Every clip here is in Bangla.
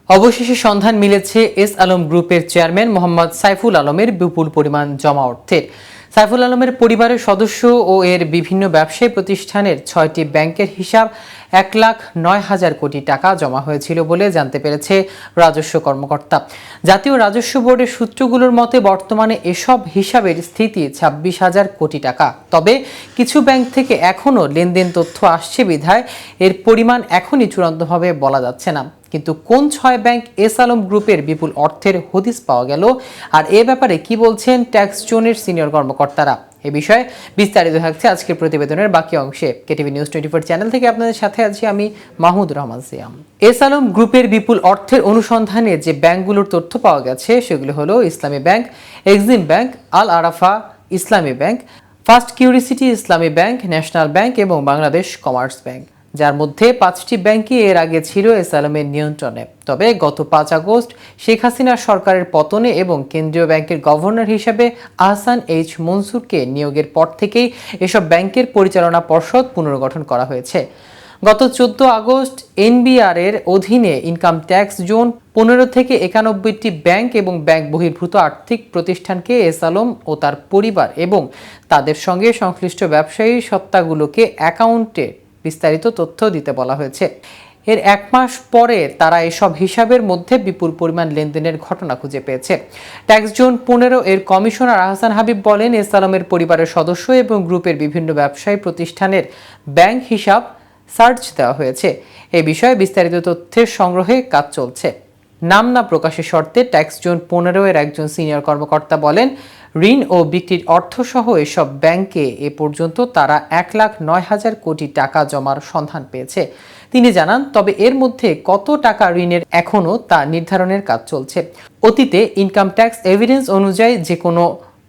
অবশেষে সন্ধান মিলেছে এস আলম গ্রুপের চেয়ারম্যান মোহাম্মদ সাইফুল আলমের বিপুল পরিমাণ জমা অর্থের। সাইফুল আলমের পরিবারের সদস্য ও এর বিভিন্ন ব্যবসায়ী প্রতিষ্ঠানের 6টি ব্যাংকের হিসাব 1,09,000 কোটি টাকা জমা হয়েছিল বলে জানতে পেরেছে রাজস্ব কর্মকর্তা। জাতীয় রাজস্ব বোর্ডের সূত্রগুলোর মতে বর্তমানে এসব হিসাবের স্থিতি 26,000 কোটি টাকা। তবে কিছু ব্যাংক থেকে এখনও লেনদেন তথ্য আসছে বিধায় এর পরিমাণ এখনই চূড়ান্তভাবে বলা যাচ্ছে না। কিন্তু কোন 6 ব্যাংক এস আলম গ্রুপের বিপুল অর্থের হদিস পাওয়া গেল, আর এ ব্যাপারে কি বলছেন ট্যাক্স জোনের সিনিয়র কর্মকর্তারা, এ বিষয়ে বিস্তারিত থাকছে আজকের প্রতিবেদনের বাকি অংশে। কেটিভি নিউজ 24 চ্যানেল থেকে আপনাদের সাথে আছি আমি মাহমুদ রহমান সিয়াম। এস আলম গ্রুপের বিপুল অর্থের অনুসন্ধানে যে ব্যাংকগুলোর তথ্য পাওয়া গেছে সেগুলো হলো ইসলামী ব্যাংক, এক্সিম ব্যাংক, আল আরাফা ইসলামী ব্যাংক, ফার্স্ট কিউরিসিটি ইসলামী ব্যাংক, ন্যাশনাল ব্যাংক এবং বাংলাদেশ কমার্স ব্যাংক, যার মধ্যে 5টি ব্যাংকই এর আগে ছিল এস আলমের নিয়ন্ত্রণে। তবে গত 5 আগস্ট শেখ হাসিনা সরকারের পতনে এবং কেন্দ্রীয় ব্যাংকের গভর্নর হিসেবে আহসান এইচ মনসুরকে নিয়োগের পর থেকেই এসব ব্যাংকের পরিচালনা পর্ষদ পুনর্গঠন করা হয়েছে। গত 14 আগস্ট এনবিআর এর অধীনে ইনকাম ট্যাক্স জোন 15 থেকে 91টি ব্যাংক এবং ব্যাংক বহির্ভূত আর্থিক প্রতিষ্ঠানকে এস আলম ও তার পরিবার এবং তাদের সঙ্গে সংশ্লিষ্ট ব্যবসায়ী সত্তাগুলোকে অ্যাকাউন্টে বিস্তারিত তথ্য দিতে বলা হয়েছে। এর 1 মাস পরে তারা এসব হিসাবের মধ্যে বিপুল পরিমাণ লেনদেনের ঘটনা খুঁজে পেয়েছে। ট্যাক্স জোন 15 এর কমিশনার আহসান হাবিব বলেন, এস আলমের পরিবারের সদস্য এবং গ্রুপের বিভিন্ন ব্যবসায়ী প্রতিষ্ঠানের ব্যাংক হিসাব সার্চ দেওয়া হয়েছে। এই বিষয়ে বিস্তারিত তথ্যের সংগ্রহে কাজ চলছে। নাম না প্রকাশের শর্তে ট্যাক্স জোন 15 এর একজন সিনিয়র কর্মকর্তা বলেন, ঋণ ও বিক্রির অর্থসহ এসব ব্যাংকে এ পর্যন্ত তারা 1,09,000 কোটি টাকা জমার সন্ধান পেয়েছে। তিনি জানান, তবে এর মধ্যে কত টাকা ঋণের এখনও তা নির্ধারণের কাজ চলছে। অতীতে ইনকাম ট্যাক্স এভিডেন্স অনুযায়ী যে কোনো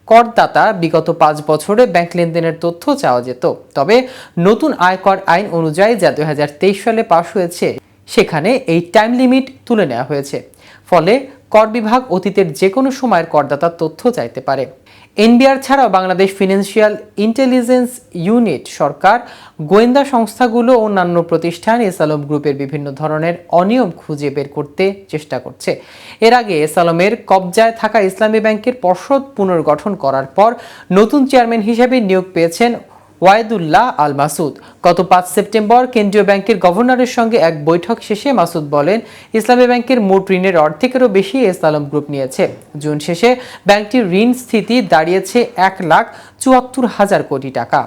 করদাতা বিগত 5 বছরে ব্যাংক লেনদেনের তথ্য চাওয়া যেত। তবে নতুন আয়কর আইন অনুযায়ী যা 2023 সালে পাশ হয়েছে সেখানে এই টাইম লিমিট তুলে নেওয়া হয়েছে। ফলে কর বিভাগ অতীতের যে কোনো সময়ের করদাতার তথ্য চাইতে পারে। এনবিআর ছাড়াও বাংলাদেশ ফিনান্সিয়াল ইন্টেলিজেন্স ইউনিট, সরকার, গোয়েন্দা সংস্থাগুলো ও অন্যান্য প্রতিষ্ঠান এস আলম গ্রুপের বিভিন্ন ধরনের অনিয়ম খুঁজে বের করতে চেষ্টা করছে। এর আগে এস আলমের কবজায় থাকা ইসলামী ব্যাংকের পর্ষদ পুনর্গঠন করার পর নতুন চেয়ারম্যান হিসেবে নিয়োগ পেয়েছেন ওয়াইদুল্লাহ আল মাসুদ। গত 5 সেপ্টেম্বর কেন্দ্রীয় ব্যাংকের গভর্নরের সঙ্গে এক বৈঠক শেষে মাসুদ বলেন, ইসলামী ব্যাংকের মোট ঋণের অর্ধেকেরও বেশি এস আলম গ্রুপ নিয়েছে। জুন শেষে ব্যাংকটির ঋণ স্থিতি দাঁড়িয়েছে 1,74,000 কোটি টাকা।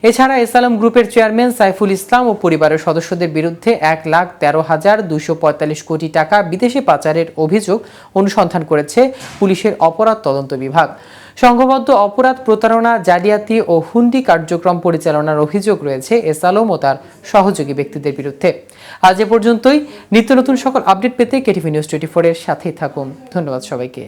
এছাড়া এস আলম গ্রুপের চেয়ারম্যান সাইফুল ইসলাম ও পরিবারের সদস্যদের বিরুদ্ধে 1,13,245 কোটি টাকা বিদেশে পাচারের অভিযোগ অনুসন্ধান করেছে পুলিশের অপরাধ তদন্ত বিভাগ। সংঘবদ্ধ অপরাধ, প্রতারণা, জালিয়াতি ও হুন্ডি কার্যক্রম পরিচালনার অভিযোগ রয়েছে এস আলম ও তার সহযোগী ব্যক্তিদের বিরুদ্ধে। আজ এ পর্যন্তই। নিত্য নতুন সকল আপডেট পেতে কেটিভি নিউজ 24 এর সাথেই থাকুন। ধন্যবাদ সবাইকে।